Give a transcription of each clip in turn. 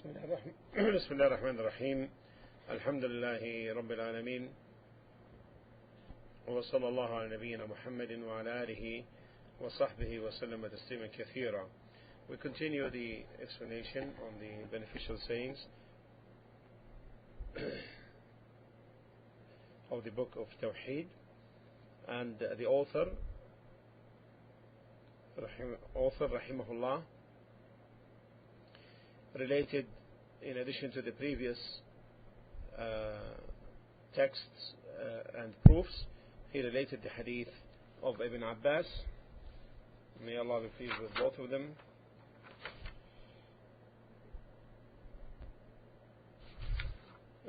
بسم الله الرحمن الرحيم. الحمد لله رب العالمين، وصلى الله على نبينا محمد وعلى آله وصحبه وسلم تسليما كثيرا. We continue the explanation on the beneficial sayings of the book of Tawheed, and the author rahimahullah related, in addition to the previous texts and proofs, he related the hadith of Ibn Abbas, may Allah be pleased with both of them,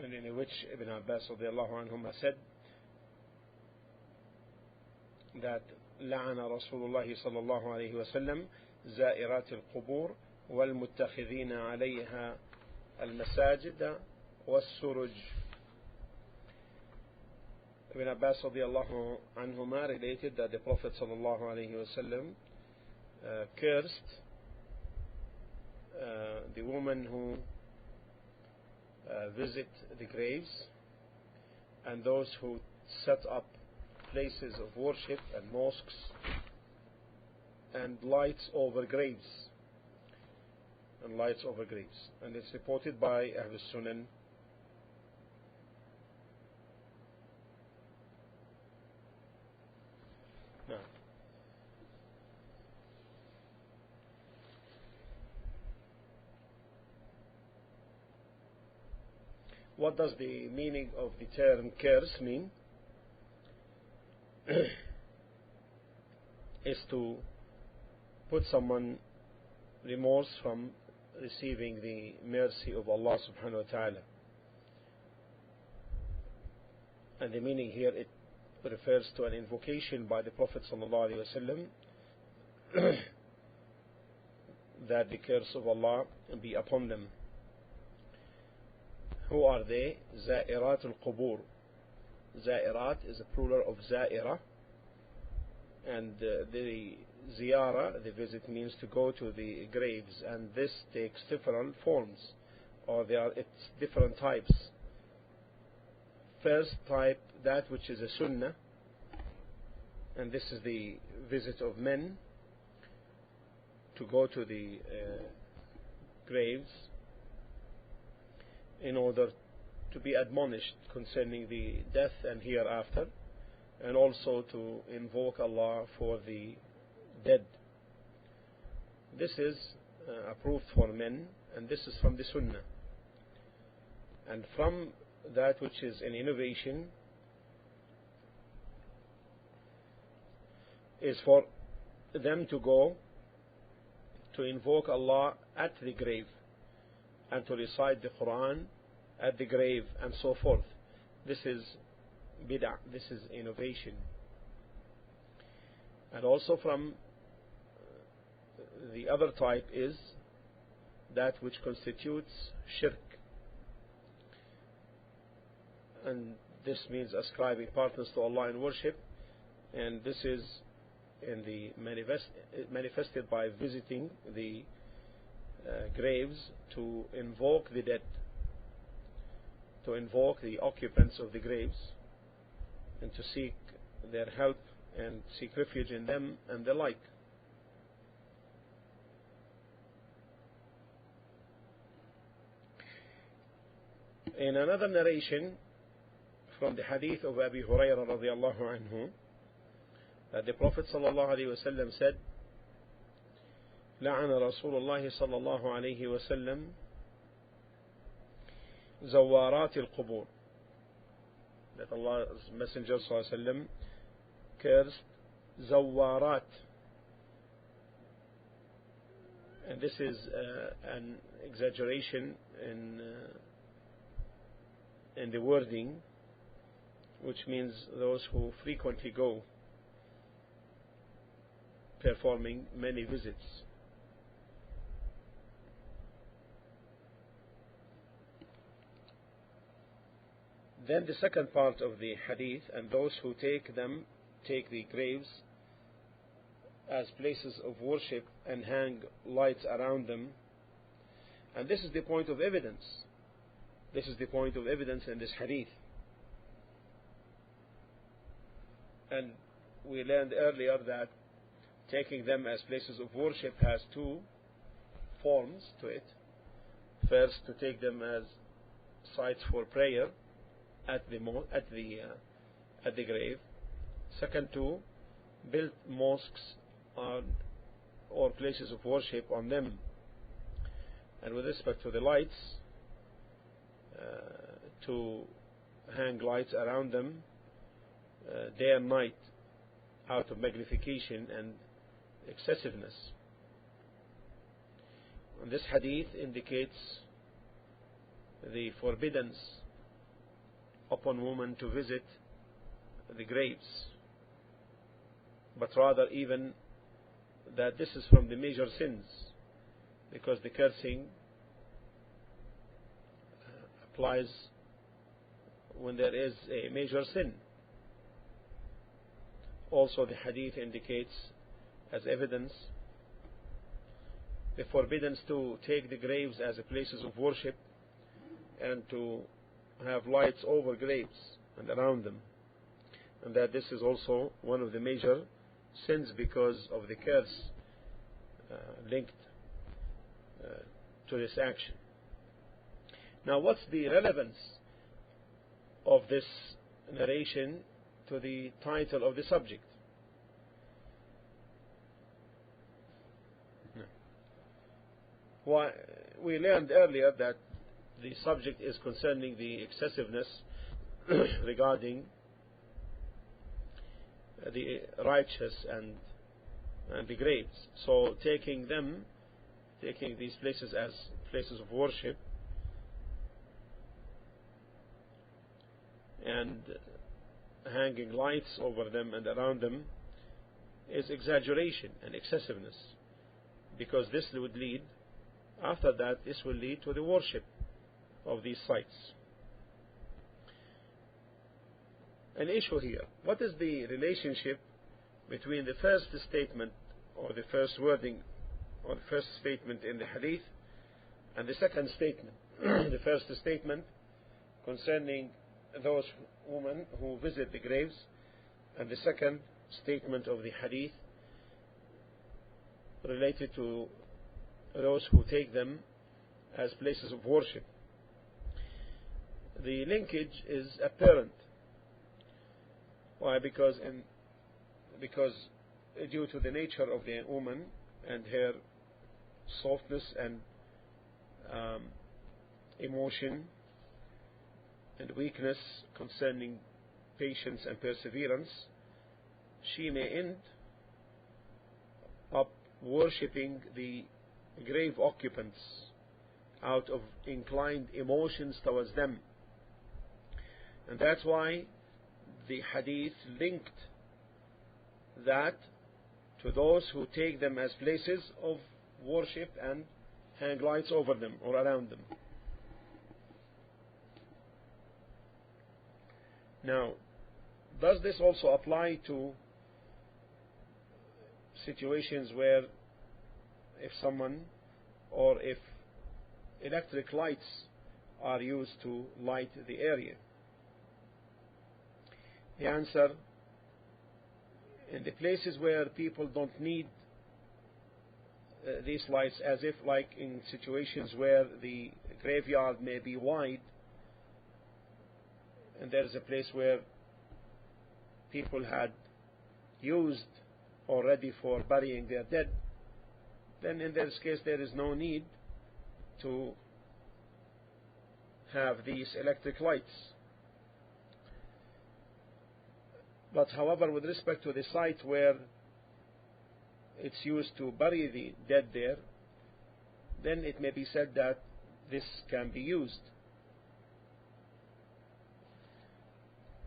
and in which Ibn Abbas radiallahu anhuma said that لعن رسول الله صلى الله عليه وسلم زائرات القبور والمتخذين عليها المساجد والسرج. Ibn Abbas radiallahu anhuma related that the Prophet sallallahu alayhi wasallam cursed the women who visit the graves and those who set up places of worship and mosques and lights over graves. And it's reported by Ahlul Sunan. Now, what does the meaning of the term curse mean? Is to put someone remorse from receiving the mercy of Allah subhanahu wa ta'ala. And the meaning here, it refers to an invocation by the Prophet sallallahu alaihi wasallam that the curse of Allah be upon them. Who are they? Za'irat al-Qubur. Za'irat is a plural of Za'ira, and the ziyara, the visit, means to go to the graves, and this takes different forms, or it's different types. First type, that which is a sunnah, and this is the visit of men to go to the graves in order to be admonished concerning the death and hereafter, and also to invoke Allah for the dead. This is approved for men, and this is from the Sunnah. And from that which is an innovation is for them to go to invoke Allah at the grave and to recite the Quran at the grave and so forth. This is bid'ah, this is innovation. And also from the other type is that which constitutes shirk, and this means ascribing partners to Allah in worship, and this is in the manifested by visiting the graves to invoke the dead, to invoke the occupants of the graves, and to seek their help and seek refuge in them and the like. In another narration from the hadith of Abi Hurairah radiallahu anhu, that the Prophet sallallahu alayhi wasallam said, لعن رسول الله صلى الله عليه وسلم زوارات القبور, that Allah's Messenger sallallahu alayhi wasallam cursed zawarat, and this is an exaggeration in the wording, which means those who frequently go, performing many visits. Then the second part of the hadith, and those who take the graves as places of worship and hang lights around them And this is the point of evidence. This is the point of evidence in this hadith. And we learned earlier that taking them as places of worship has two forms to it. First, to take them as sites for prayer at the grave. Second, to build mosques or places of worship on them. And with respect to the lights, to hang lights around them day and night out of magnification and excessiveness. And this hadith indicates the forbiddance upon women to visit the graves, but rather even that this is from the major sins, because the cursing applies when there is a major sin. Also, the hadith indicates as evidence the forbiddance to take the graves as places of worship and to have lights over graves and around them, and that this is also one of the major sins because of the curse linked to this action. Now, what's the relevance of this narration to the title of the subject? Why, we learned earlier that the subject is concerning the excessiveness regarding the righteous and the graves. So taking these places as places of worship and hanging lights over them and around them is exaggeration and excessiveness, because this would lead, after that, this will lead to the worship of these sites. An issue here: what is the relationship between the first statement or the first wording or the first statement in the hadith and the second statement? The first statement concerning those women who visit the graves, and the second statement of the hadith related to those who take them as places of worship. The linkage is apparent. Why? Because due to the nature of the woman and her softness and emotion and weakness concerning patience and perseverance, she may end up worshipping the grave occupants out of inclined emotions towards them. And that's why the hadith linked that to those who take them as places of worship and hang lights over them or around them. Now, does this also apply to situations where if someone or if electric lights are used to light the area? The answer: in the places where people don't need these lights, as if like in situations where the graveyard may be wide and there is a place where people had used already for burying their dead, then in this case there is no need to have these electric lights. But however, with respect to the site where it's used to bury the dead there, then it may be said that this can be used.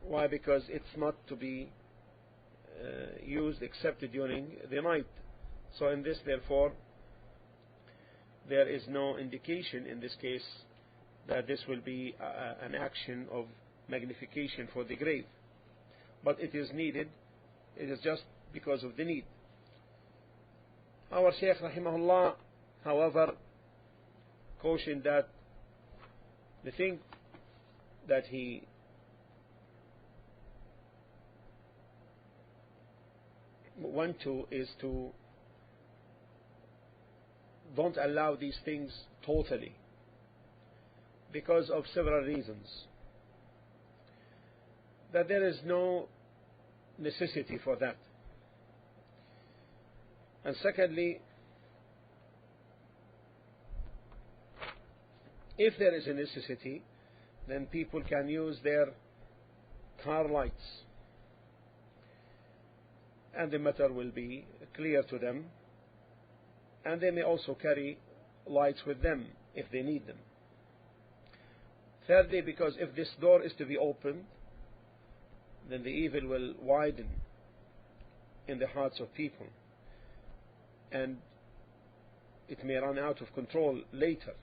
Why? Because it's not to be used except during the night. So in this, therefore, there is no indication in this case that this will be an action of magnification for the grave. But it is needed. It is just because of the need. Our Shaykh rahimahullah, however, cautioned that the thing that he went to is to don't allow these things totally, because of several reasons. That there is no necessity for that. And secondly, if there is a necessity, then people can use their car lights, and the matter will be clear to them, and they may also carry lights with them if they need them. Thirdly, because if this door is to be opened, then the evil will widen in the hearts of people, and it may run out of control later.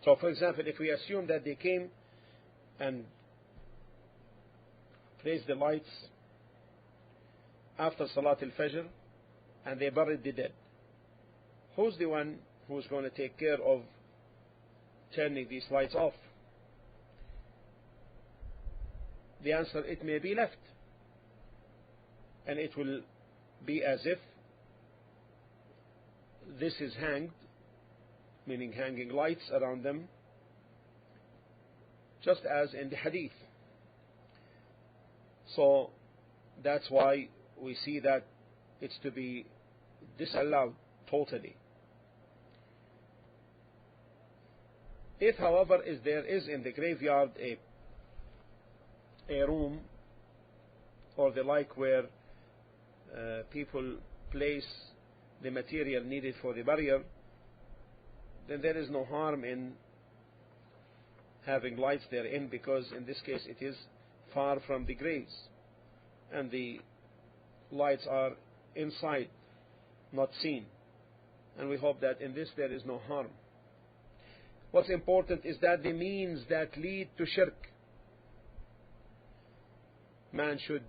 So, for example, if we assume that they came and placed the lights after Salat al-Fajr and they buried the dead, who's the one who's going to take care of turning these lights off? The answer, it may be left, and it will be as if this is hanged, meaning hanging lights around them, just as in the hadith. So that's why we see that it's to be disallowed totally. If, however, there is in the graveyard a room or the like where people place the material needed for the burial, then there is no harm in having lights therein, because in this case it is far from the graves and the lights are inside, not seen, and we hope that in this there is no harm. What's important is that the means that lead to shirk, man should